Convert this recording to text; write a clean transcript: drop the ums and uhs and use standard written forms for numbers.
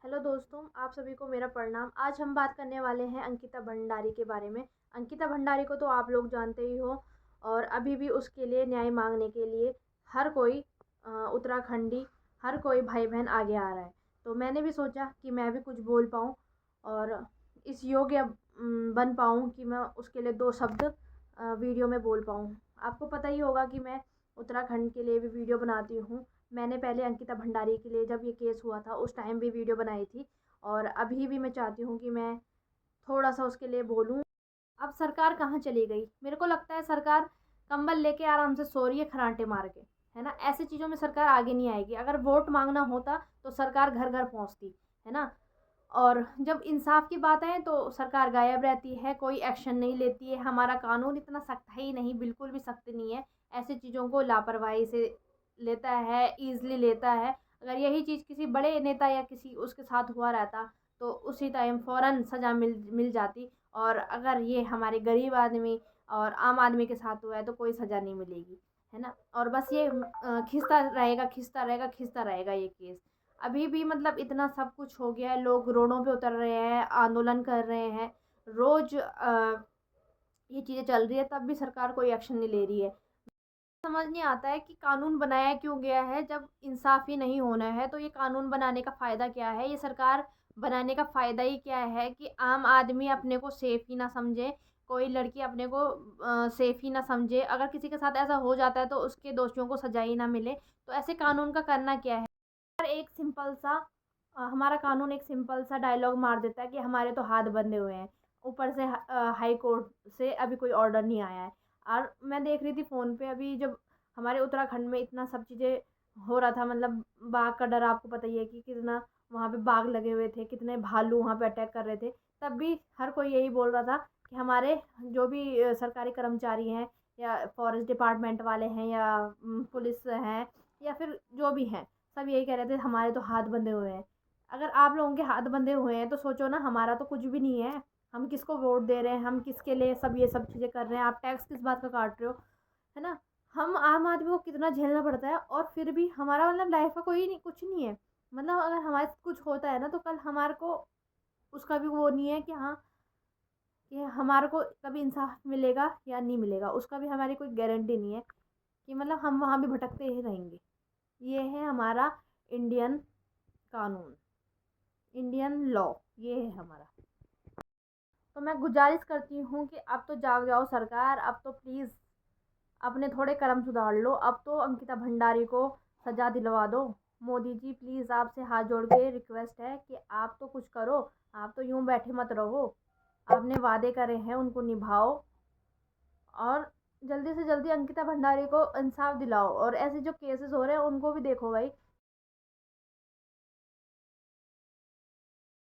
Hello दोस्तों, आप सभी को मेरा प्रणाम। आज हम बात करने वाले हैं अंकिता भंडारी के बारे में। अंकिता भंडारी को तो आप लोग जानते ही हो और अभी भी उसके लिए न्याय मांगने के लिए हर कोई उत्तराखंडी, हर कोई भाई बहन आगे आ रहा है। तो मैंने भी सोचा कि मैं भी कुछ बोल पाऊँ और इस योग्य बन पाऊँ कि मैं उसके लिए दो शब्द वीडियो में बोल पाऊँ। आपको पता ही होगा कि मैं उत्तराखंड के लिए भी वीडियो बनाती हूँ। मैंने पहले अंकिता भंडारी के लिए जब ये केस हुआ था उस टाइम भी वीडियो बनाई थी और अभी भी मैं चाहती हूँ कि मैं थोड़ा सा उसके लिए बोलूँ। अब सरकार कहाँ चली गई? मेरे को लगता है सरकार कंबल लेके आराम से सो रही है खराटे मार के, है ना। ऐसी चीज़ों में सरकार आगे नहीं आएगी। अगर वोट मांगना होता तो सरकार घर घर पहुँचती, है ना। और जब इंसाफ की बात है तो सरकार गायब रहती है, कोई एक्शन नहीं लेती है। हमारा कानून इतना सख्त है ही नहीं, बिल्कुल भी सख्त नहीं है। ऐसी चीज़ों को लापरवाही से लेता है, ईज़िली लेता है। अगर यही चीज़ किसी बड़े नेता या किसी उसके साथ हुआ रहता तो उसी टाइम फ़ौरन सज़ा मिल मिल जाती। और अगर ये हमारे गरीब आदमी और आम आदमी के साथ हुआ है तो कोई सज़ा नहीं मिलेगी, है ना। और बस ये खिंचता रहेगा, खिंचता रहेगा, खिंचता रहेगा ये केस। अभी भी मतलब इतना सब कुछ हो गया है, लोग रोडों पे उतर रहे हैं, आंदोलन कर रहे हैं, रोज़ ये चीज़ें चल रही है, तब भी सरकार कोई एक्शन नहीं ले रही है। समझ नहीं आता है कि कानून बनाया क्यों गया है जब इंसाफ ही नहीं होना है। तो ये कानून बनाने का फ़ायदा क्या है? ये सरकार बनाने का फ़ायदा ही क्या है कि आम आदमी अपने को सेफ ही ना समझे, कोई लड़की अपने को सेफ ही ना समझे। अगर किसी के साथ ऐसा हो जाता है तो उसके दोषियों को सजा ही ना मिले। तो ऐसे कानून का करना क्या है? एक सिंपल सा हमारा कानून एक सिंपल सा डायलॉग मार देता है कि हमारे तो हाथ बंधे हुए हैं। ऊपर से हाई कोर्ट से अभी कोई ऑर्डर नहीं आया है। और मैं देख रही थी फ़ोन पे अभी जब हमारे उत्तराखंड में इतना सब चीज़ें हो रहा था, मतलब बाघ का डर आपको पता ही है कि कितना वहाँ पे बाघ लगे हुए थे, कितने भालू वहाँ पे अटैक कर रहे थे। तब भी हर कोई यही बोल रहा था कि हमारे जो भी सरकारी कर्मचारी हैं या फॉरेस्ट डिपार्टमेंट वाले हैं या पुलिस हैं या फिर जो भी हैं, सब यही कह रहे थे हमारे तो हाथ बंधे हुए हैं। अगर आप लोगों के हाथ बंधे हुए हैं तो सोचो ना, हमारा तो कुछ भी नहीं है। हम किसको वोट दे रहे हैं, हम किसके लिए सब ये सब चीज़ें कर रहे हैं, आप टैक्स किस बात का काट रहे हो, है ना। हम आम आदमी को कितना झेलना पड़ता है और फिर भी हमारा मतलब लाइफ का कोई नहीं, कुछ नहीं है। मतलब अगर हमारे साथ कुछ होता है ना तो कल हमारे को उसका भी वो नहीं है कि हाँ, कि हमारे को कभी इंसाफ मिलेगा या नहीं मिलेगा, उसका भी हमारी कोई गारंटी नहीं है। कि मतलब हम वहाँ भी भटकते ही रहेंगे। ये है हमारा इंडियन कानून, इंडियन लॉ, ये है हमारा। तो मैं गुजारिश करती हूँ कि अब तो जाग जाओ सरकार, अब तो प्लीज़ अपने थोड़े कर्म सुधार लो। अब तो अंकिता भंडारी को सज़ा दिलवा दो। मोदी जी प्लीज़ आपसे हाथ जोड़ के रिक्वेस्ट है कि आप तो कुछ करो। आप तो यूँ बैठे मत रहो, आपने वादे करे हैं उनको निभाओ और जल्दी से जल्दी अंकिता भंडारी को इंसाफ दिलाओ। और ऐसे जो केसेस हो रहे हैं उनको भी देखो भाई,